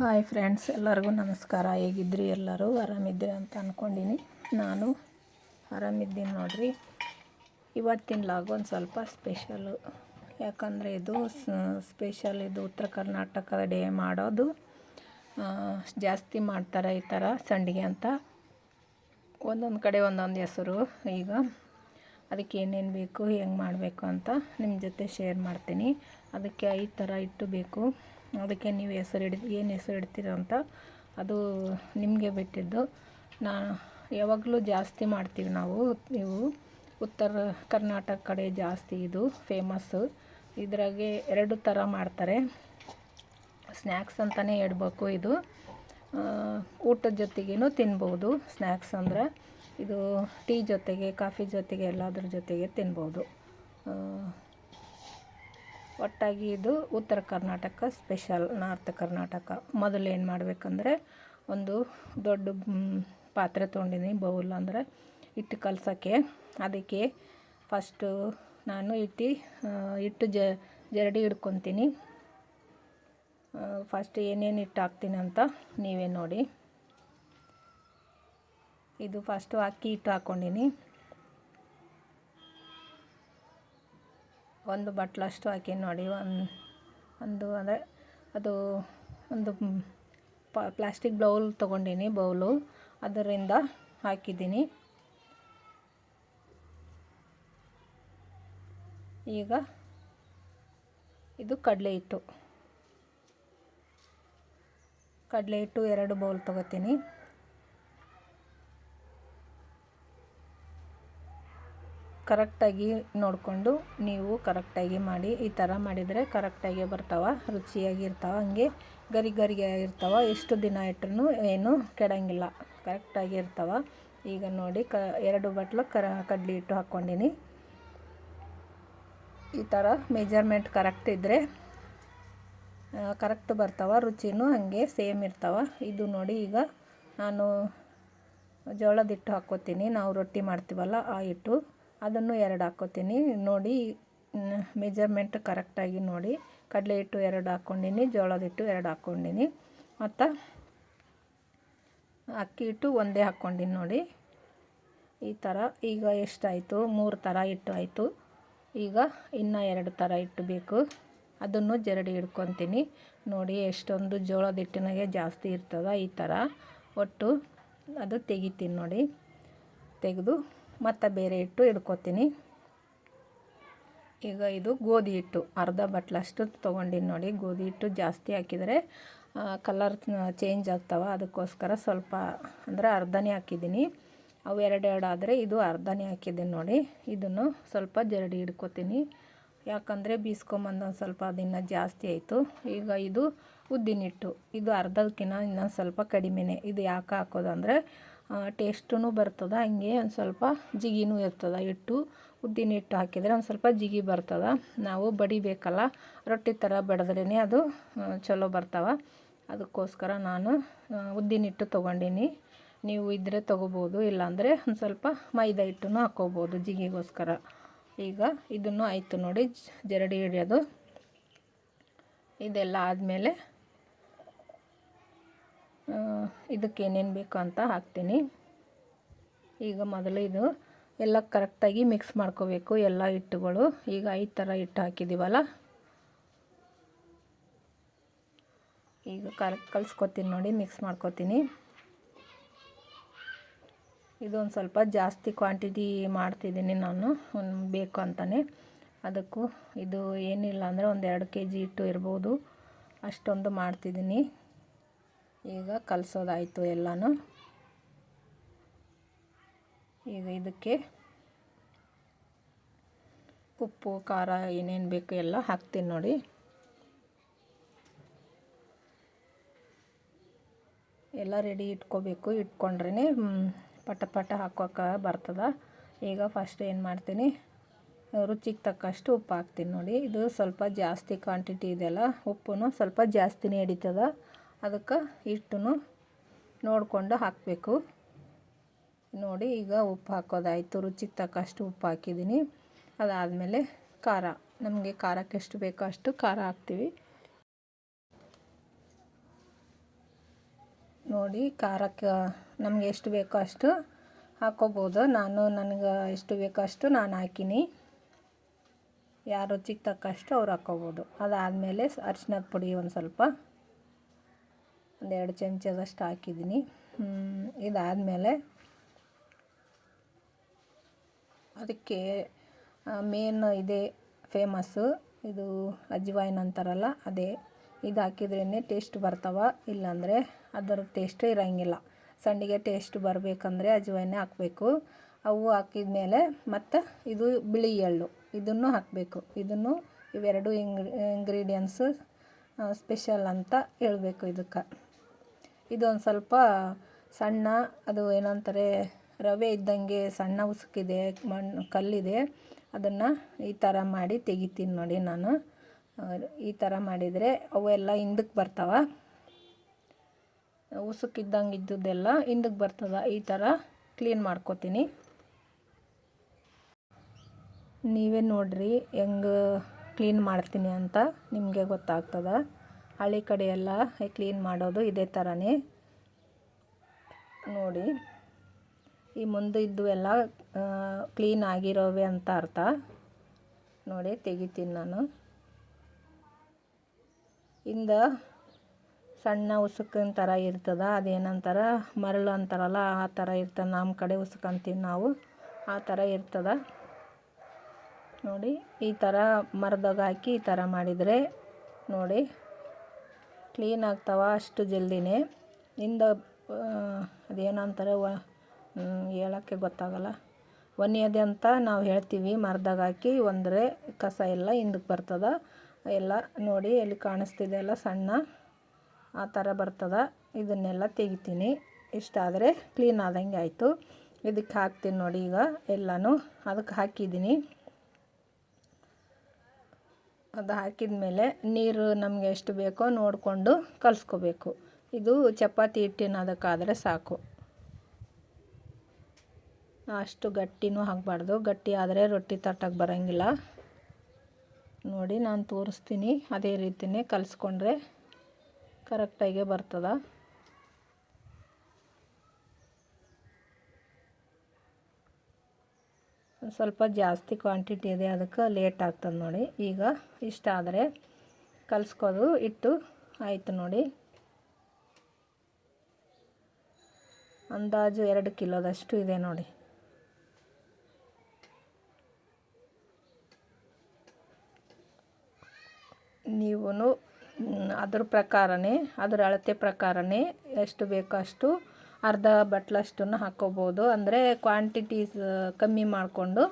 Hi friends, ಎಲ್ಲರಿಗೂ ನಮಸ್ಕಾರ. ಹೇಗಿದ್ರಿ? ಎಲ್ಲರೂ ಆರಾಮಿದ್ದೀರಿ ಅಂತ ಅಂದ್ಕೊಂಡಿನಿ. ನಾನು ಆರಾಮಿದ್ದೀನಿ ನೋಡ್ರಿ. ಇವತ್ತಿನ ಲಾಗ್ ಒಂದು ಸ್ವಲ್ಪ ಸ್ಪೆಷಲು, ಯಾಕಂದರೆ ಇದು ಸ್ಪೆಷಲ್. ಇದು ಉತ್ತರ ಕರ್ನಾಟಕ ಡೇ ಮಾಡೋದು ಜಾಸ್ತಿ ಮಾಡ್ತಾರೆ ಈ ಥರ ಸಂಡಿಗೆ ಅಂತ. ಒಂದೊಂದು ಕಡೆ ಒಂದೊಂದು ಹೆಸರು. ಈಗ ಅದಕ್ಕೆ ಏನೇನು ಬೇಕು, ಹೆಂಗೆ ಮಾಡಬೇಕು ಅಂತ ನಿಮ್ಮ ಜೊತೆ ಶೇರ್ ಮಾಡ್ತೀನಿ. ಅದಕ್ಕೆ ಈ ಥರ ಇಟ್ಟು ಬೇಕು. ಅದಕ್ಕೆ ನೀವು ಏನು ಹೆಸರು ಇಡ್ತೀರ ಅಂತ ಅದು ನಿಮಗೆ ಬಿಟ್ಟಿದ್ದು. ಯಾವಾಗಲೂ ಜಾಸ್ತಿ ಮಾಡ್ತೀವಿ ನಾವು. ಇವು ಉತ್ತರ ಕರ್ನಾಟಕ ಕಡೆ ಜಾಸ್ತಿ ಇದು ಫೇಮಸ್ಸು. ಇದ್ರಾಗೆ 2 ಥರ ಮಾಡ್ತಾರೆ. ಸ್ನ್ಯಾಕ್ಸ್ ಅಂತಲೇ ಹೇಳ್ಬೇಕು. ಇದು ಊಟದ ಜೊತೆಗೇನು ತಿನ್ಬೋದು. ಸ್ನ್ಯಾಕ್ಸ್ ಅಂದರೆ ಇದು ಟೀ ಜೊತೆಗೆ, ಕಾಫಿ ಜೊತೆಗೆ, ಎಲ್ಲದ್ರ ಜೊತೆಗೆ ತಿನ್ಬೋದು. ಒಟ್ಟಾಗಿ ಇದು ಉತ್ತರ ಕರ್ನಾಟಕ ಸ್ಪೆಷಲ್. ನಾರ್ತ್ ಕರ್ನಾಟಕ ಮೊದಲು ಏನು ಮಾಡಬೇಕಂದ್ರೆ, ಒಂದು ದೊಡ್ಡ ಪಾತ್ರೆ ತೊಗೊಂಡಿನಿ. ಬೌಲ್ ಅಂದರೆ ಹಿಟ್ಟು ಕಲಸೋಕ್ಕೆ. ಅದಕ್ಕೆ ಫಸ್ಟು ನಾನು ಹಿಟ್ಟು ಜರಡಿ ಹಿಡ್ಕೊತೀನಿ. ಫಸ್ಟ್ ಏನೇನು ಹಿಟ್ಟು ಹಾಕ್ತೀನಿ ಅಂತ ನೀವೇ ನೋಡಿ. ಇದು ಫಸ್ಟು ಅಕ್ಕಿ ಹಿಟ್ಟು ಹಾಕ್ಕೊಂಡಿನಿ. ಒಂದು ಬಟ್ಲಷ್ಟು ಹಾಕಿ ನೋಡಿ. ಒಂದು ಅಂದರೆ ಅದು ಒಂದು ಪ್ಲಾಸ್ಟಿಕ್ ಬೌಲ್ ತೊಗೊಂಡಿನಿ. ಬೌಲು ಅದರಿಂದ ಹಾಕಿದ್ದೀನಿ. ಈಗ ಇದು ಕಡಲೆ ಹಿಟ್ಟು 2 ಬೌಲ್ ತೊಗೋತೀನಿ. ಕರೆಕ್ಟಾಗಿ ನೋಡಿಕೊಂಡು ನೀವು ಕರೆಕ್ಟಾಗಿ ಮಾಡಿ. ಈ ಥರ ಮಾಡಿದರೆ ಕರೆಕ್ಟಾಗಿ ಬರ್ತಾವೆ, ರುಚಿಯಾಗಿರ್ತಾವೆ. ಹಂಗೆ ಗರಿಗೆ ಆಗಿರ್ತಾವೆ. ಎಷ್ಟು ದಿನ ಇಟ್ಟರೂ ಏನು ಕೆಡಂಗಿಲ್ಲ, ಕರೆಕ್ಟಾಗಿ ಇರ್ತಾವೆ. ಈಗ ನೋಡಿ 2 ಬಟ್ಲು ಕಡಲೆ ಹಿಟ್ಟು ಹಾಕ್ಕೊಂಡಿನಿ. ಈ ಥರ ಮೆಜರ್ಮೆಂಟ್ ಕರೆಕ್ಟ್ ಇದ್ದರೆ ಕರೆಕ್ಟ್ ಬರ್ತಾವೆ. ರುಚಿನೂ ಹಾಗೆ ಸೇಮ್ ಇರ್ತಾವೆ. ಇದು ನೋಡಿ, ಈಗ ನಾನು ಜೋಳದ ಹಿಟ್ಟು ಹಾಕ್ಕೋತೀನಿ. ನಾವು ರೊಟ್ಟಿ ಮಾಡ್ತೀವಲ್ಲ ಆ ಹಿಟ್ಟು, ಅದನ್ನು 2 ಹಾಕ್ಕೋತೀನಿ. ನೋಡಿ, ಮೆಜರ್ಮೆಂಟ್ ಕರೆಕ್ಟಾಗಿ ನೋಡಿ. ಕಡಲೆ ಹಿಟ್ಟು 2 ಹಾಕ್ಕೊಂಡಿನಿ, ಜೋಳದ ಹಿಟ್ಟು 2 ಹಾಕ್ಕೊಂಡಿನಿ, ಮತ್ತು ಅಕ್ಕಿ ಹಿಟ್ಟು ಒಂದೇ ಹಾಕ್ಕೊಂಡಿನಿ ನೋಡಿ. ಈ ಥರ ಈಗ ಎಷ್ಟಾಯಿತು? 3 ಥರ ಹಿಟ್ಟು ಆಯಿತು. ಈಗ ಇನ್ನೂ 2 ಥರ ಹಿಟ್ಟು ಬೇಕು. ಅದನ್ನು ಜರಡಿ ಹಿಡ್ಕೊತೀನಿ. ನೋಡಿ, ಎಷ್ಟೊಂದು ಜೋಳದ ಹಿಟ್ಟಿನಾಗೆ ಜಾಸ್ತಿ ಇರ್ತದೆ. ಈ ಥರ ಒಟ್ಟು ಅದು ತೆಗಿತೀನಿ ನೋಡಿ. ತೆಗೆದು ಮತ್ತು ಬೇರೆ ಹಿಟ್ಟು ಹಿಡ್ಕೊತೀನಿ. ಈಗ ಇದು ಗೋಧಿ ಹಿಟ್ಟು ಅರ್ಧ ಬಟ್ಲಷ್ಟು ತೊಗೊಂಡಿನಿ ನೋಡಿ. ಗೋಧಿ ಹಿಟ್ಟು ಜಾಸ್ತಿ ಹಾಕಿದರೆ ಕಲರ್ ಚೇಂಜ್ ಆಗ್ತಾವೆ. ಅದಕ್ಕೋಸ್ಕರ ಸ್ವಲ್ಪ ಅಂದರೆ ಅರ್ಧನೇ ಹಾಕಿದ್ದೀನಿ. ಅವು 2 ಆದರೆ ಇದು ಅರ್ಧನೇ ಹಾಕಿದ್ದೀನಿ ನೋಡಿ. ಇದನ್ನು ಸ್ವಲ್ಪ ಜರಡಿ ಹಿಡ್ಕೊತೀನಿ. ಯಾಕಂದರೆ ಬೀಸ್ಕೊಂಬಂದು ಒಂದು ಸ್ವಲ್ಪ ದಿನ ಜಾಸ್ತಿ ಆಯಿತು. ಈಗ ಇದು ಉದ್ದಿನ ಹಿಟ್ಟು. ಇದು ಅರ್ಧಕ್ಕಿಂತ ಇನ್ನೊಂದು ಸ್ವಲ್ಪ ಕಡಿಮೆನೇ. ಇದು ಯಾಕೆ ಹಾಕೋದಂದರೆ ಟೇಸ್ಟೂ ಬರ್ತದೆ, ಹಂಗೆ ಒಂದು ಸ್ವಲ್ಪ ಜಿಗಿನೂ ಇರ್ತದೆ. ಹಿಟ್ಟು ಉದ್ದಿನ ಹಿಟ್ಟು ಹಾಕಿದರೆ ಒಂದು ಸ್ವಲ್ಪ ಜಿಗಿ ಬರ್ತದೆ. ನಾವು ಬಡಿಬೇಕಲ್ಲ, ರೊಟ್ಟಿ ಥರ ಬಡಿದ್ರೇ ಅದು ಚಲೋ ಬರ್ತಾವೆ. ಅದಕ್ಕೋಸ್ಕರ ನಾನು ಉದ್ದಿನ ಹಿಟ್ಟು ತೊಗೊಂಡಿನಿ. ನೀವು ಇದ್ದರೆ ತೊಗೋಬೋದು, ಇಲ್ಲಾಂದರೆ ಒಂದು ಸ್ವಲ್ಪ ಮೈದಾ ಹಿಟ್ಟನ್ನು ಹಾಕ್ಕೋಬೋದು ಜಿಗಿಗೋಸ್ಕರ. ಈಗ ಇದನ್ನು ಆಯಿತು ನೋಡಿ, ಜರಡಿ ಹಿಡಿಯೋದು. ಇದೆಲ್ಲ ಆದಮೇಲೆ ಇದಕ್ಕೆ ಏನೇನು ಬೇಕು ಅಂತ ಹಾಕ್ತೀನಿ. ಈಗ ಮೊದಲು ಇದು ಎಲ್ಲ ಕರೆಕ್ಟಾಗಿ ಮಿಕ್ಸ್ ಮಾಡ್ಕೋಬೇಕು, ಎಲ್ಲ ಹಿಟ್ಟುಗಳು. ಈಗ 5 ಥರ ಹಿಟ್ಟು ಹಾಕಿದ್ದೀವಲ್ಲ, ಈಗ ಕಲಿಸ್ಕೊತೀನಿ ನೋಡಿ, ಮಿಕ್ಸ್ ಮಾಡ್ಕೋತೀನಿ. ಇದೊಂದು ಸ್ವಲ್ಪ ಜಾಸ್ತಿ ಕ್ವಾಂಟಿಟಿ ಮಾಡ್ತಿದ್ದೀನಿ ನಾನು, ಬೇಕು ಅಂತಲೇ. ಅದಕ್ಕೂ ಇದು ಏನಿಲ್ಲ ಅಂದರೆ ಒಂದು 2 kg ಹಿಟ್ಟು ಇರ್ಬೋದು, ಅಷ್ಟೊಂದು ಮಾಡ್ತಿದ್ದೀನಿ. ಈಗ ಕಲಸೋದಾಯಿತು ಎಲ್ಲನೂ. ಈಗ ಇದಕ್ಕೆ ಉಪ್ಪು ಖಾರ ಏನೇನು ಬೇಕು ಎಲ್ಲ ಹಾಕ್ತೀನಿ ನೋಡಿ. ಎಲ್ಲ ರೆಡಿ ಇಟ್ಕೋಬೇಕು. ಇಟ್ಕೊಂಡ್ರೇ ಪಟ ಹಾಕೋಕೆ ಬರ್ತದೆ. ಈಗ ಫಸ್ಟ್ ಏನು ಮಾಡ್ತೀನಿ, ರುಚಿಗೆ ತಕ್ಕಷ್ಟು ಉಪ್ಪು ಹಾಕ್ತೀನಿ ನೋಡಿ. ಇದು ಸ್ವಲ್ಪ ಜಾಸ್ತಿ ಕ್ವಾಂಟಿಟಿ ಇದೆಯಲ್ಲ, ಉಪ್ಪು ಸ್ವಲ್ಪ ಜಾಸ್ತಿನೇ ಹಿಡಿತದೆ. ಅದಕ್ಕೆ ಹಿಟ್ಟನ್ನು ನೋಡಿಕೊಂಡು ಹಾಕಬೇಕು ನೋಡಿ. ಈಗ ಉಪ್ಪು ಹಾಕೋದಾಯಿತು, ರುಚಿಗೆ ತಕ್ಕಷ್ಟು ಉಪ್ಪು ಹಾಕಿದ್ದೀನಿ. ಅದಾದಮೇಲೆ ಖಾರ, ನಮಗೆ ಖಾರಕ್ಕೆ ಎಷ್ಟು ಬೇಕೋ ಅಷ್ಟು ಖಾರ ಹಾಕ್ತೀವಿ. ನೋಡಿ ಖಾರಕ್ಕೆ ನಮಗೆ ಎಷ್ಟು ಬೇಕೋ ಅಷ್ಟು ಹಾಕ್ಕೋಬೋದು. ನನಗೆ ಎಷ್ಟು ಬೇಕೋ ಅಷ್ಟು ನಾನು ಹಾಕೀನಿ. ಯಾರು ರುಚಿಗೆ ತಕ್ಕಷ್ಟು ಅವ್ರು ಹಾಕ್ಕೋಬೋದು. ಅದಾದಮೇಲೆ ಅರಿಶಿನದ ಪುಡಿ ಒಂದು ಸ್ವಲ್ಪ 2 ಚಮಚದಷ್ಟು ಹಾಕಿದ್ದೀನಿ. ಇದಾದಮೇಲೆ ಅದಕ್ಕೆ ಮೇನ್ ಇದೆ ಫೇಮಸ್ಸು, ಇದು ಅಜ್ವಾಯಿನ್ ಅಂತಾರಲ್ಲ ಅದೇ. ಇದು ಹಾಕಿದ್ರೇ ಟೇಸ್ಟ್ ಬರ್ತಾವ, ಇಲ್ಲಾಂದರೆ ಅದರ ಟೇಸ್ಟ್ ಇರೋಂಗಿಲ್ಲ. ಸಂಡಿಗೆ ಟೇಸ್ಟ್ ಬರಬೇಕಂದ್ರೆ ಅಜ್ವಾಯಿನ್ನೇ ಹಾಕಬೇಕು. ಅವು ಹಾಕಿದ ಮೇಲೆ ಮತ್ತು ಇದು ಬಿಳಿ ಎಳ್ಳು ಇದನ್ನು ಹಾಕಬೇಕು. ಇವೆರಡು ಇಂಗ್ರೀಡಿಯೆಂಟ್ಸು ಸ್ಪೆಷಲ್ ಅಂತ ಹೇಳಬೇಕು ಇದಕ್ಕೆ. ಇದೊಂದು ಸ್ವಲ್ಪ ಸಣ್ಣ, ಅದು ಏನಂತಾರೆ ರವೆ ಇದ್ದಂಗೆ ಸಣ್ಣ ಉಸುಕಿದೆ, ಕಲ್ಲಿದೆ. ಅದನ್ನು ಈ ಥರ ಮಾಡಿ ತೆಗಿತೀನಿ ನೋಡಿ ನಾನು. ಈ ಥರ ಮಾಡಿದರೆ ಅವೆಲ್ಲ ಹಿಂದಕ್ಕೆ ಬರ್ತಾವ. ಉಸುಕಿದ್ದಂಗೆ ಇದ್ದುದೆಲ್ಲ ಹಿಂದಕ್ಕೆ ಬರ್ತದ. ಈ ಥರ ಕ್ಲೀನ್ ಮಾಡ್ಕೋತೀನಿ. ನೀವೇ ನೋಡ್ರಿ ಹೆಂಗೆ ಕ್ಲೀನ್ ಮಾಡ್ತೀನಿ ಅಂತ ನಿಮಗೆ ಗೊತ್ತಾಗ್ತದ. ಹಳ್ಳಿ ಕಡೆ ಎಲ್ಲ ಕ್ಲೀನ್ ಮಾಡೋದು ಇದೇ ಥರನೇ ನೋಡಿ. ಈ ಮುಂದೆ ಇದ್ದು ಎಲ್ಲ ಕ್ಲೀನ್ ಆಗಿರೋವೆ ಅಂತ ಅರ್ಥ ನೋಡಿ. ತೆಗಿತೀನಿ ನಾನು. ಇಂದ ಸಣ್ಣ ಉಸುಕಿನ ಥರ ಇರ್ತದ, ಅದೇನಂತಾರ ಮರಳು ಅಂತಾರಲ್ಲ ಆ ಥರ ಇರ್ತದೆ. ನಮ್ಮ ಕಡೆ ಉಸುಕು ಅಂತೀವಿ ನಾವು, ಆ ಥರ ಇರ್ತದ ನೋಡಿ. ಈ ಥರ ಮರದಾಗ ಹಾಕಿ ಈ ಥರ ಮಾಡಿದರೆ ನೋಡಿ ಕ್ಲೀನ್ ಆಗ್ತಾವ ಅಷ್ಟು ಜಲ್ದಿನೇ. ಅದೇನಂತಾರೆ ಹೇಳೋಕ್ಕೆ ಗೊತ್ತಾಗಲ್ಲ, ಒನ್ಯದೆ ಅಂತ ನಾವು ಹೇಳ್ತೀವಿ. ಮರದಾಗ ಹಾಕಿ ಒಂದರೆ ಕಸ ಎಲ್ಲ ಹಿಂದಕ್ಕೆ ಬರ್ತದ ಎಲ್ಲ ನೋಡಿ. ಎಲ್ಲಿ ಕಾಣಿಸ್ತಿದೆ ಎಲ್ಲ ಸಣ್ಣ ಆ ಥರ ಬರ್ತದ. ಇದನ್ನೆಲ್ಲ ತೆಗಿತೀನಿ. ಇಷ್ಟಾದರೆ ಕ್ಲೀನ್ ಆದಂಗೆ ಆಯಿತು. ಇದಕ್ಕೆ ಹಾಕ್ತೀನಿ ನೋಡಿ. ಈಗ ಎಲ್ಲನೂ ಅದಕ್ಕೆ ಹಾಕಿದ್ದೀನಿ. ಅದು ಹಾಕಿದ ಮೇಲೆ ನೀರು ನಮಗೆ ಎಷ್ಟು ಬೇಕೋ ನೋಡಿಕೊಂಡು ಕಲಿಸ್ಕೋಬೇಕು. ಇದು ಚಪಾತಿ ಹಿಟ್ಟಿನ ಅದಕ್ಕಾದರೆ ಸಾಕು, ಅಷ್ಟು ಗಟ್ಟಿನೂ ಆಗಬಾರ್ದು. ಗಟ್ಟಿ ಆದರೆ ರೊಟ್ಟಿ ತಟ್ಟಕ್ಕೆ ಬರೋಂಗಿಲ್ಲ ನೋಡಿ. ನಾನು ತೋರಿಸ್ತೀನಿ, ಅದೇ ರೀತಿಯೇ ಕಲಿಸ್ಕೊಂಡ್ರೆ ಕರೆಕ್ಟಾಗೆ ಬರ್ತದ. ಸ್ವಲ್ಪ ಜಾಸ್ತಿ ಕ್ವಾಂಟಿಟಿ ಇದೆ, ಅದಕ್ಕೆ ಲೇಟ್ ಆಗ್ತದೆ ನೋಡಿ. ಈಗ ಇಷ್ಟ ಆದರೆ ಕಲಿಸ್ಕೋದು ಇಟ್ಟು ಆಯಿತು ನೋಡಿ. ಅಂದಾಜು 2 ಕಿಲೋದಷ್ಟು ಇದೆ ನೋಡಿ. ನೀವು ಅದ್ರ ಪ್ರಕಾರನೇ, ಅದರ ಅಳತೆ ಪ್ರಕಾರನೇ ಎಷ್ಟು ಬೇಕೋ ಅಷ್ಟು ಅರ್ಧ ಬಟ್ಲಷ್ಟನ್ನು ಹಾಕ್ಕೋಬೋದು. ಅಂದರೆ ಕ್ವಾಂಟಿಟೀಸ್ ಕಮ್ಮಿ ಮಾಡಿಕೊಂಡು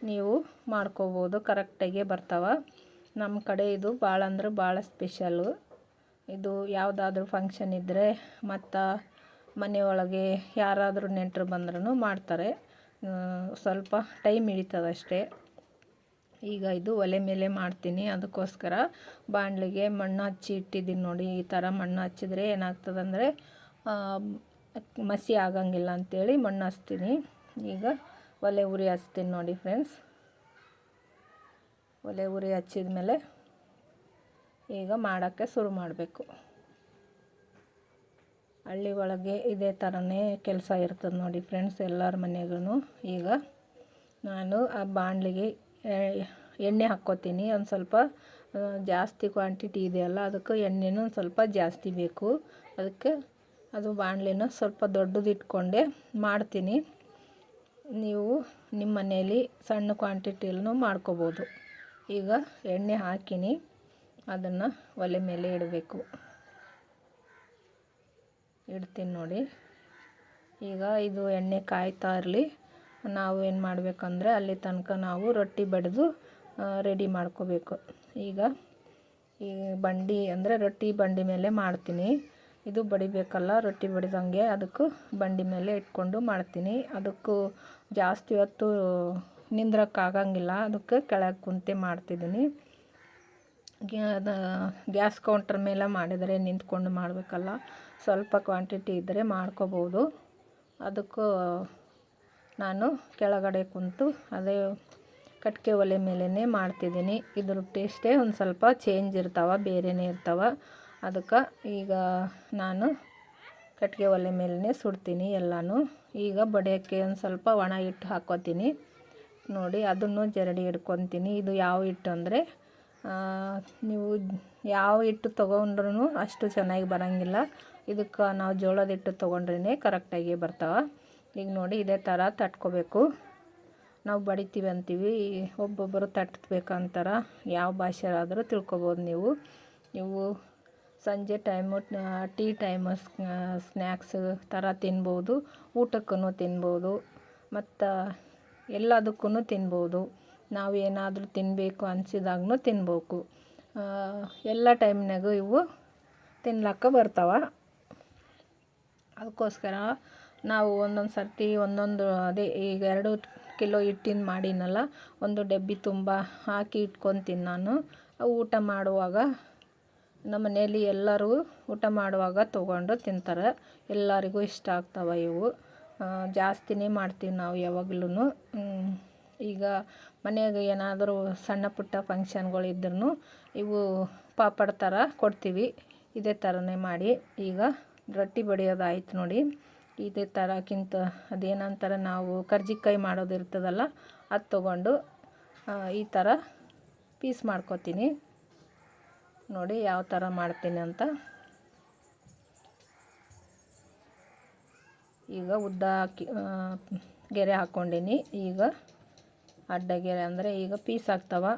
ನೀವು ಮಾಡ್ಕೋಬೋದು, ಕರೆಕ್ಟಾಗೆ ಬರ್ತಾವ. ನಮ್ಮ ಕಡೆ ಇದು ಭಾಳ ಅಂದ್ರೆ ಭಾಳ ಸ್ಪೆಷಲ್ಲು. ಇದು ಯಾವುದಾದ್ರೂ ಫಂಕ್ಷನ್ ಇದ್ದರೆ ಮತ್ತು ಮನೆಯೊಳಗೆ ಯಾರಾದರೂ ನೆಂಟರು ಬಂದ್ರೂ ಮಾಡ್ತಾರೆ. ಸ್ವಲ್ಪ ಟೈಮ್ ಹಿಡಿತದಷ್ಟೇ. ಈಗ ಇದು ಒಲೆ ಮೇಲೆ ಮಾಡ್ತೀನಿ. ಅದಕ್ಕೋಸ್ಕರ ಬಾಣಲಿಗೆ ಮಣ್ಣು ಹಚ್ಚಿ ಇಟ್ಟಿದ್ದೀನಿ ನೋಡಿ. ಈ ಥರ ಮಣ್ಣು ಹಚ್ಚಿದ್ರೆ ಏನಾಗ್ತದಂದರೆ ಮಸಿ ಆಗಂಗಿಲ್ಲ ಅಂಥೇಳಿ ಮಣ್ಣು ಹಚ್ತೀನಿ. ಈಗ ಒಲೆ ಉರಿ ಹಚ್ತೀನಿ ನೋಡಿ ಫ್ರೆಂಡ್ಸ್. ಒಲೆ ಉರಿ ಹಚ್ಚಿದ ಮೇಲೆ ಈಗ ಮಾಡೋಕ್ಕೆ ಶುರು ಮಾಡಬೇಕು. ಹಳ್ಳಿ ಒಳಗೆ ಇದೇ ಥರನೇ ಕೆಲಸ ಇರ್ತದೆ ನೋಡಿ ಫ್ರೆಂಡ್ಸ್, ಎಲ್ಲರ ಮನೆಗೂ. ಈಗ ನಾನು ಆ ಬಾಣಲಿಗೆ ಎಣ್ಣೆ ಹಾಕ್ಕೋತೀನಿ. ಒಂದು ಸ್ವಲ್ಪ ಜಾಸ್ತಿ ಕ್ವಾಂಟಿಟಿ ಇದೆಯಲ್ಲ, ಅದಕ್ಕೆ ಎಣ್ಣೆನೂ ಒಂದು ಸ್ವಲ್ಪ ಜಾಸ್ತಿ ಬೇಕು. ಅದಕ್ಕೆ ಅದು ಬಾಣಲಿನ ಸ್ವಲ್ಪ ದೊಡ್ಡದು ಇಟ್ಕೊಂಡೆ ಮಾಡ್ತೀನಿ. ನೀವು ನಿಮ್ಮ ಮನೆಯಲ್ಲಿ ಸಣ್ಣ ಕ್ವಾಂಟಿಟಿಯಲ್ಲೂ ಮಾಡ್ಕೋಬೋದು. ಈಗ ಎಣ್ಣೆ ಹಾಕಿನಿ, ಅದನ್ನು ಒಲೆ ಮೇಲೆ ಇಡ್ತೀನಿ ನೋಡಿ. ಈಗ ಇದು ಎಣ್ಣೆ ಕಾಯ್ತಾ ಇರಲಿ. ನಾವು ಏನು ಮಾಡಬೇಕಂದ್ರೆ ಅಲ್ಲಿ ತನಕ ನಾವು ರೊಟ್ಟಿ ಬಡಿದು ರೆಡಿ ಮಾಡ್ಕೋಬೇಕು. ಈಗ ಈ ಬಂಡಿ ಅಂದರೆ ರೊಟ್ಟಿ ಬಂಡಿ ಮೇಲೆ ಮಾಡ್ತೀನಿ. ಇದು ಬಡಿಬೇಕಲ್ಲ ರೊಟ್ಟಿ ಬಡಿದಂಗೆ, ಅದಕ್ಕೂ ಬಂಡಿ ಮೇಲೆ ಇಟ್ಕೊಂಡು ಮಾಡ್ತೀನಿ. ಅದಕ್ಕೂ ಜಾಸ್ತಿ ಹೊತ್ತು ನಿಂದ್ರಕ್ಕಾಗಂಗಿಲ್ಲ, ಅದಕ್ಕೆ ಕೆಳಗೆ ಕುಂತೆ ಮಾಡ್ತಿದ್ದೀನಿ. ಗ್ಯಾಸ್ ಕೌಂಟ್ರ್ ಮೇಲೆ ಮಾಡಿದರೆ ನಿಂತ್ಕೊಂಡು ಮಾಡಬೇಕಲ್ಲ, ಸ್ವಲ್ಪ ಕ್ವಾಂಟಿಟಿ ಇದ್ದರೆ ಮಾಡ್ಕೋಬೋದು. ಅದಕ್ಕೂ ನಾನು ಕೆಳಗಡೆ ಕುಂತು ಅದೇ ಕಟ್ಟಿಗೆ ಒಲೆ ಮೇಲೇ ಮಾಡ್ತಿದ್ದೀನಿ. ಇದ್ರ ಟೇಸ್ಟೇ ಒಂದು ಸ್ವಲ್ಪ ಚೇಂಜ್ ಇರ್ತಾವೆ, ಬೇರೆಯೇ ಇರ್ತಾವೆ. ಅದಕ್ಕೆ ಈಗ ನಾನು ಕಟ್ಟಿಗೆ ಒಲೆ ಮೇಲೇ ಸುಡ್ತೀನಿ ಎಲ್ಲನೂ. ಈಗ ಬಡಿಯೋಕ್ಕೆ ಒಂದು ಸ್ವಲ್ಪ ಒಣ ಹಿಟ್ಟು ಹಾಕ್ಕೋತೀನಿ ನೋಡಿ. ಅದನ್ನು ಜರಡಿ ಹಿಡ್ಕೊತೀನಿ. ಇದು ಯಾವ ಹಿಟ್ಟು ಅಂದರೆ ನೀವು ಯಾವ ಹಿಟ್ಟು ತೊಗೊಂಡ್ರೂ ಅಷ್ಟು ಚೆನ್ನಾಗಿ ಬರೋಂಗಿಲ್ಲ. ಇದಕ್ಕೆ ನಾವು ಜೋಳದ ಹಿಟ್ಟು ತೊಗೊಂಡ್ರೇ ಕರೆಕ್ಟಾಗಿ ಬರ್ತಾವೆ. ಈಗ ನೋಡಿ ಇದೇ ಥರ ತಟ್ಕೋಬೇಕು. ನಾವು ಬಡಿತೀವಿ ಅಂತೀವಿ, ಒಬ್ಬೊಬ್ಬರು ತಟ್ಟಬೇಕಂತಾರೆ. ಯಾವ ಭಾಷೆಯಾದರೂ ತಿಳ್ಕೊಬೋದು ನೀವು. ನೀವು ಸಂಜೆ ಟೈಮು ಟೀ ಟೈಮು ಸ್ನ್ಯಾಕ್ಸ್ ಥರ ತಿನ್ಬೋದು, ಊಟಕ್ಕೂ ತಿನ್ಬೋದು, ಮತ್ತು ಎಲ್ಲದಕ್ಕೂ ತಿನ್ಬೋದು. ನಾವು ಏನಾದರೂ ತಿನ್ನಬೇಕು ಅನಿಸಿದಾಗೂ ತಿನ್ಬೇಕು. ಎಲ್ಲ ಟೈಮ್ನಾಗೂ ಇವು ತಿನ್ಲಕ್ಕ ಬರ್ತಾವೆ. ಅದಕ್ಕೋಸ್ಕರ ನಾವು ಒಂದೊಂದು ಸರ್ತಿ ಒಂದೊಂದು ಅದೇ ಈಗ 2 ಕಿಲೋ ಹಿಟ್ಟಿನ ಮಾಡಿನಲ್ಲ, ಒಂದು ಡಬ್ಬಿ ತುಂಬ ಹಾಕಿ ಇಟ್ಕೊತೀನಿ ನಾನು. ಊಟ ಮಾಡುವಾಗ ನಮ್ಮ ಮನೇಲಿ ಎಲ್ಲರೂ ಊಟ ಮಾಡುವಾಗ ತೊಗೊಂಡು ತಿಂತಾರೆ. ಎಲ್ಲರಿಗೂ ಇಷ್ಟ ಆಗ್ತವೆ ಇವು. ಜಾಸ್ತಿನೇ ಮಾಡ್ತೀವಿ ನಾವು ಯಾವಾಗ್ಲೂ. ಈಗ ಮನೆಯಾಗ ಏನಾದರೂ ಸಣ್ಣ ಪುಟ್ಟ ಫಂಕ್ಷನ್ಗಳಿದ್ರೂ ಇವು ಪಾಪಡ್ ಥರ ಕೊಡ್ತೀವಿ. ಇದೇ ಥರನೇ ಮಾಡಿ. ಈಗ ರೊಟ್ಟಿ ಬಡಿಯೋದಾಯ್ತು ನೋಡಿ. ಇದೇ ಥರಕ್ಕಿಂತ ಅದೇನಂತಾರೆ ನಾವು ಕರ್ಜಿಕಾಯಿ ಮಾಡೋದು ಇರ್ತದಲ್ಲ, ಅದು ತೊಗೊಂಡು ಈ ಥರ ಪೀಸ್ ಮಾಡ್ಕೊತೀನಿ ನೋಡಿ ಯಾವ ಥರ ಮಾಡ್ತೀನಿ ಅಂತ. ಈಗ ಉದ್ದ ಗೆರೆ ಹಾಕ್ಕೊಂಡೀನಿ. ಈಗ ಅಡ್ಡ ಗೆರೆ ಅಂದರೆ ಈಗ ಪೀಸ್ ಆಗ್ತವೆ,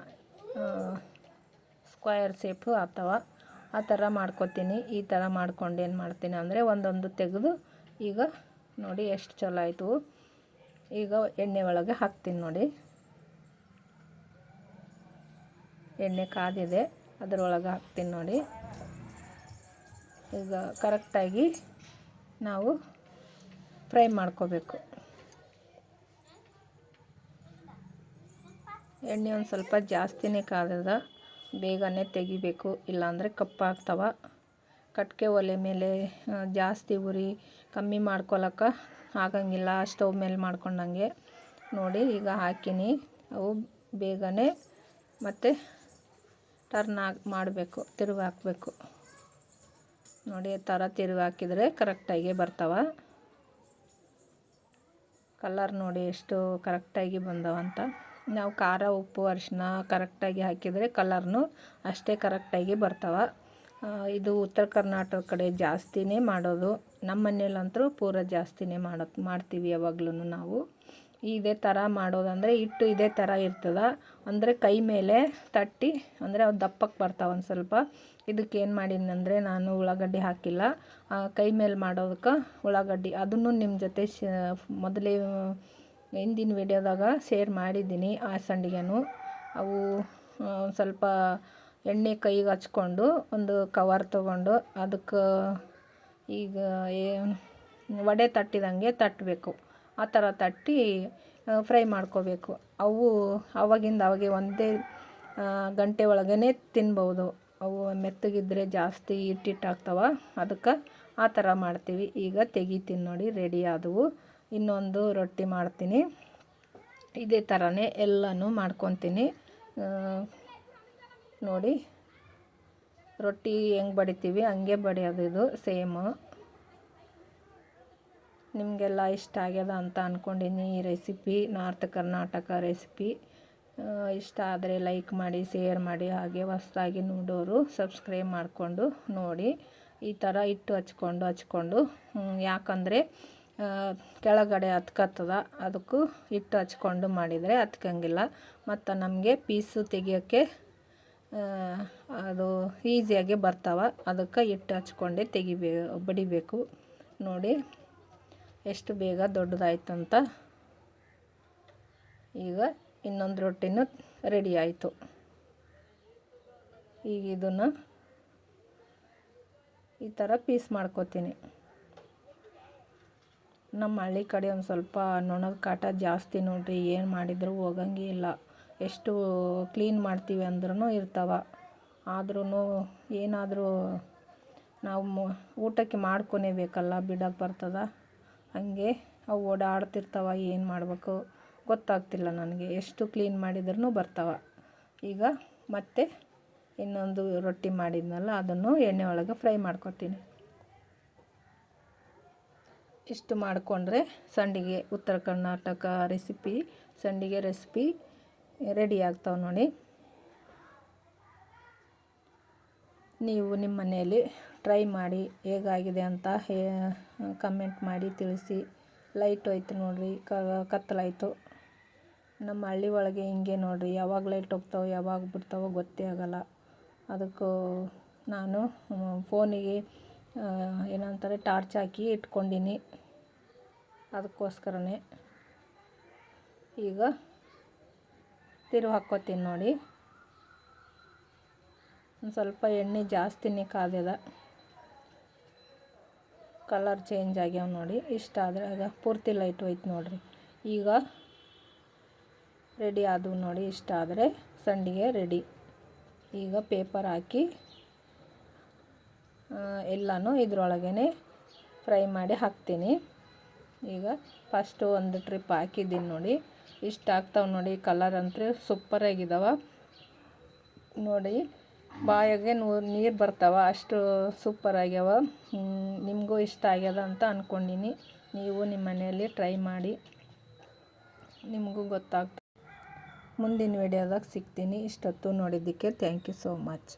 ಸ್ಕ್ವಯರ್ ಶೇಪು ಆಗ್ತವೆ. ಆ ಥರ ಮಾಡ್ಕೊತೀನಿ. ಈ ಥರ ಮಾಡ್ಕೊಂಡು ಏನು ಮಾಡ್ತೀನಿ ಅಂದರೆ ಒಂದೊಂದು ತೆಗೆದು ಈಗ ನೋಡಿ ಎಷ್ಟು ಚಲೋ ಆಯಿತು. ಈಗ ಎಣ್ಣೆ ಒಳಗೆ ಹಾಕ್ತೀನಿ ನೋಡಿ. ಎಣ್ಣೆ ಕಾದಿದೆ, ಅದರೊಳಗೆ ಹಾಕ್ತೀನಿ ನೋಡಿ. ಈಗ ಕರೆಕ್ಟಾಗಿ ನಾವು ಫ್ರೈ ಮಾಡ್ಕೋಬೇಕು. ಎಣ್ಣೆ ಒಂದು ಸ್ವಲ್ಪ ಜಾಸ್ತಿನೇ ಕಾದದ, ಬೇಗನೆ ತೆಗಿಬೇಕು, ಇಲ್ಲಾಂದರೆ ಕಪ್ಪಾಗ್ತವೆ. ಕಟ್ಟಿಗೆ ಒಲೆ ಮೇಲೆ ಜಾಸ್ತಿ ಉರಿ ಕಮ್ಮಿ ಮಾಡ್ಕೊಳಕ್ಕೆ ಆಗಂಗಿಲ್ಲ, ಸ್ಟವ್ ಮೇಲೆ ಮಾಡ್ಕೊಂಡಂಗೆ ನೋಡಿ. ಈಗ ಹಾಕಿನಿ, ಅವು ಬೇಗನೆ ಮತ್ತು ಟರ್ನ್ ಮಾಡಬೇಕು, ತಿರುಗಿ ಹಾಕಬೇಕು ನೋಡಿ. ಈ ಥರ ತಿರುಗಿ ಹಾಕಿದರೆ ಕರೆಕ್ಟಾಗಿ ಬರ್ತಾವೆ. ಕಲರ್ ನೋಡಿ ಎಷ್ಟು ಕರೆಕ್ಟಾಗಿ ಬಂದವಂತ. ನಾವು ಖಾರ ಉಪ್ಪು ಅರಿಶಿನ ಕರೆಕ್ಟಾಗಿ ಹಾಕಿದರೆ ಕಲರ್ನು ಅಷ್ಟೇ ಕರೆಕ್ಟಾಗಿ ಬರ್ತಾವೆ. ಇದು ಉತ್ತರ ಕರ್ನಾಟಕ ಕಡೆ ಜಾಸ್ತಿನೇ ಮಾಡೋದು. ನಮ್ಮ ಮನೇಲಂತೂ ಪೂರ ಜಾಸ್ತಿನೇ ಮಾಡ್ತೀವಿ ಯಾವಾಗ್ಲೂ ನಾವು. ಇದೇ ಥರ ಮಾಡೋದಂದರೆ ಹಿಟ್ಟು ಇದೇ ಥರ ಇರ್ತದೆ ಅಂದರೆ ಕೈ ಮೇಲೆ ತಟ್ಟಿ ಅಂದರೆ ಅವು ದಪ್ಪಕ್ಕೆ ಬರ್ತಾವೆ ಒಂದು ಸ್ವಲ್ಪ. ಇದಕ್ಕೆ ಏನು ಮಾಡೀನಂದರೆ ನಾನು ಉಳ್ಳಾಗಡ್ಡಿ ಹಾಕಿಲ್ಲ, ಕೈ ಮೇಲೆ ಮಾಡೋದಕ್ಕೆ ಉಳ್ಳಾಗಡ್ಡಿ ಅದನ್ನು ನಿಮ್ಮ ಜೊತೆ ಮೊದಲೇ ಹಿಂದಿನ ವಿಡಿಯೋದಾಗ ಶೇರ್ ಮಾಡಿದ್ದೀನಿ. ಆ ಸಂಡಿಗೆನೂ ಅವು ಸ್ವಲ್ಪ ಎಣ್ಣೆ ಕೈಗೆ ಹಚ್ಕೊಂಡು ಒಂದು ಕವರ್ ತೊಗೊಂಡು ಅದಕ್ಕೆ ಈಗ ವಡೆ ತಟ್ಟಿದಂಗೆ ತಟ್ಟಬೇಕು. ಆ ಥರ ತಟ್ಟಿ ಫ್ರೈ ಮಾಡ್ಕೋಬೇಕು. ಅವು ಅವಾಗಿಂದ ಅವಾಗೆ ಒಂದೇ ಗಂಟೆ ಒಳಗೇ ತಿನ್ಬೋದು. ಅವು ಮೆತ್ತಗಿದ್ರೆ ಜಾಸ್ತಿ ಹಿಟ್ಟಿಟ್ಟಾಗ್ತವೆ, ಅದಕ್ಕೆ ಆ ಥರ ಮಾಡ್ತೀವಿ. ಈಗ ತೆಗಿತೀನಿ ನೋಡಿ, ರೆಡಿ ಆದವು. ಇನ್ನೊಂದು ರೊಟ್ಟಿ ಮಾಡ್ತೀನಿ. ಇದೇ ಥರನೇ ಎಲ್ಲನೂ ಮಾಡ್ಕೊತೀನಿ ನೋಡಿ. ರೊಟ್ಟಿ ಹೆಂಗೆ ಬಡಿತೀವಿ ಹಂಗೆ ಬಡಿಯೋದು, ಇದು ಸೇಮು. ನಿಮಗೆಲ್ಲ ಇಷ್ಟ ಆಗ್ಯದ ಅಂತ ಅಂದ್ಕೊಂಡಿನಿ ಈ ರೆಸಿಪಿ, ನಾರ್ತ್ ಕರ್ನಾಟಕ ರೆಸಿಪಿ. ಇಷ್ಟ ಆದರೆ ಲೈಕ್ ಮಾಡಿ, ಶೇರ್ ಮಾಡಿ, ಹಾಗೆ ಹೊಸದಾಗಿ ನೋಡೋರು ಸಬ್ಸ್ಕ್ರೈಬ್ ಮಾಡಿಕೊಂಡು ನೋಡಿ. ಈ ಥರ ಹಿಟ್ಟು ಹಚ್ಕೊಂಡು ಯಾಕಂದರೆ ಕೆಳಗಡೆ ಹತ್ಕತ್ತದ, ಅದಕ್ಕೂ ಹಿಟ್ಟು ಹಚ್ಕೊಂಡು ಮಾಡಿದರೆ ಹತ್ಕಂಗಿಲ್ಲ. ಮತ್ತು ನಮಗೆ ಪೀಸು ತೆಗಿಯೋಕ್ಕೆ ಅದು ಈಸಿಯಾಗಿ ಬರ್ತಾವೆ. ಅದಕ್ಕೆ ಹಿಟ್ಟು ಹಚ್ಕೊಂಡೆ ಬಡಿಬೇಕು ನೋಡಿ ಎಷ್ಟು ಬೇಗ ದೊಡ್ಡದಾಯ್ತಂತ. ಈಗ ಇನ್ನೊಂದು ರೊಟ್ಟಿನೂ ರೆಡಿ ಆಯಿತು. ಈಗ ಇದನ್ನು ಈ ಥರ ಪೀಸ್ ಮಾಡ್ಕೋತೀನಿ. ನಮ್ಮ ಹಳ್ಳಿ ಕಡೆ ಒಂದು ಸ್ವಲ್ಪ ನೊಣದ ಕಾಟ ಜಾಸ್ತಿ ನೋಡ್ರಿ. ಏನು ಮಾಡಿದರೂ ಹೋಗಂಗೆ ಇಲ್ಲ. ಎಷ್ಟು ಕ್ಲೀನ್ ಮಾಡ್ತೀವಿ ಅಂದ್ರೂ ಇರ್ತಾವೆ. ಆದ್ರೂ ಏನಾದರೂ ನಾವು ಊಟಕ್ಕೆ ಮಾಡ್ಕೊನೇಬೇಕಲ್ಲ, ಬಿಡೋಕ್ಕೆ ಬರ್ತದ. ಹಂಗೆ ಅವು ಓಡಾಡ್ತಿರ್ತಾವೆ. ಏನು ಮಾಡಬೇಕು ಗೊತ್ತಾಗ್ತಿಲ್ಲ ನನಗೆ. ಎಷ್ಟು ಕ್ಲೀನ್ ಮಾಡಿದ್ರೂ ಬರ್ತಾವೆ. ಈಗ ಮತ್ತೆ ಇನ್ನೊಂದು ರೊಟ್ಟಿ ಮಾಡಿದ್ನಲ್ಲ, ಅದನ್ನು ಎಣ್ಣೆ ಒಳಗೆ ಫ್ರೈ ಮಾಡ್ಕೊತೀನಿ. ಇಷ್ಟು ಮಾಡಿಕೊಂಡ್ರೆ ಸಂಡಿಗೆ ಉತ್ತರ ಕರ್ನಾಟಕ ಸಂಡಿಗೆ ರೆಸಿಪಿ ರೆಡಿ ಆಗ್ತಾವೆ ನೋಡಿ. ನೀವು ನಿಮ್ಮ ಮನೆಯಲ್ಲಿ ಟ್ರೈ ಮಾಡಿ ಹೇಗಾಗಿದೆ ಅಂತ ಕಮೆಂಟ್ ಮಾಡಿ ತಿಳಿಸಿ. ಲೈಟ್ ಹೋಯ್ತು ನೋಡಿರಿ, ಕತ್ತಲಾಯಿತು. ನಮ್ಮ ಹಳ್ಳಿ ಒಳಗೆ ಹಿಂಗೆ ನೋಡಿರಿ, ಯಾವಾಗ ಲೈಟ್ ಹೋಗ್ತಾವೆ ಯಾವಾಗ ಬಿಡ್ತಾವೋ ಗೊತ್ತೇ ಆಗೋಲ್ಲ. ಅದಕ್ಕೂ ನಾನು ಫೋನಿಗೆ ಏನಂತಾರೆ ಟಾರ್ಚ್ ಹಾಕಿ ಇಟ್ಕೊಂಡೀನಿ, ಅದಕ್ಕೋಸ್ಕರನೇ. ಈಗ ತಿರುವು ಹಾಕ್ಕೋತೀನಿ ನೋಡಿ. ಒಂದು ಸ್ವಲ್ಪ ಎಣ್ಣೆ ಜಾಸ್ತಿನೇ ಕಾದ್ಯದ, ಕಲರ್ ಚೇಂಜ್ ಆಗ್ಯಾವ ನೋಡಿ. ಇಷ್ಟ ಆದರೆ ಆಗ ಪೂರ್ತಿ ಲೈಟ್ ಹೋಯ್ತು ನೋಡಿರಿ. ಈಗ ರೆಡಿ ಆದವು ನೋಡಿ. ಇಷ್ಟ ಆದರೆ ಸಂಡಿಗೆ ರೆಡಿ. ಈಗ ಪೇಪರ್ ಹಾಕಿ ಎಲ್ಲನೂ ಇದ್ರೊಳಗೇ ಫ್ರೈ ಮಾಡಿ ಹಾಕ್ತೀನಿ. ಈಗ ಫಸ್ಟು ಒಂದು ಟ್ರಿಪ್ ಹಾಕಿದ್ದೀನಿ ನೋಡಿ. ಇಷ್ಟ ಆಗ್ತಾವೆ ನೋಡಿ. ಕಲರ್ ಅಂತೂ ಸೂಪರಾಗಿದ್ದಾವೆ ನೋಡಿ. ಬಾಯಾಗೆ ನೀರು ಬರ್ತಾವೆ, ಅಷ್ಟು ಸೂಪರ್ ಆಗ್ಯಾವ. ನಿಮಗೂ ಇಷ್ಟ ಆಗ್ಯದ ಅಂತ ಅಂದ್ಕೊಂಡೀನಿ. ನೀವು ನಿಮ್ಮ ಮನೆಯಲ್ಲಿ ಟ್ರೈ ಮಾಡಿ, ನಿಮಗೂ ಗೊತ್ತಾಗ್ತದೆ. ಮುಂದಿನ ವಿಡಿಯೋದಾಗ ಸಿಗ್ತೀನಿ. ಇಷ್ಟೊತ್ತು ನೋಡಿದ್ದಕ್ಕೆ ಥ್ಯಾಂಕ್ ಯು ಸೋ ಮಚ್.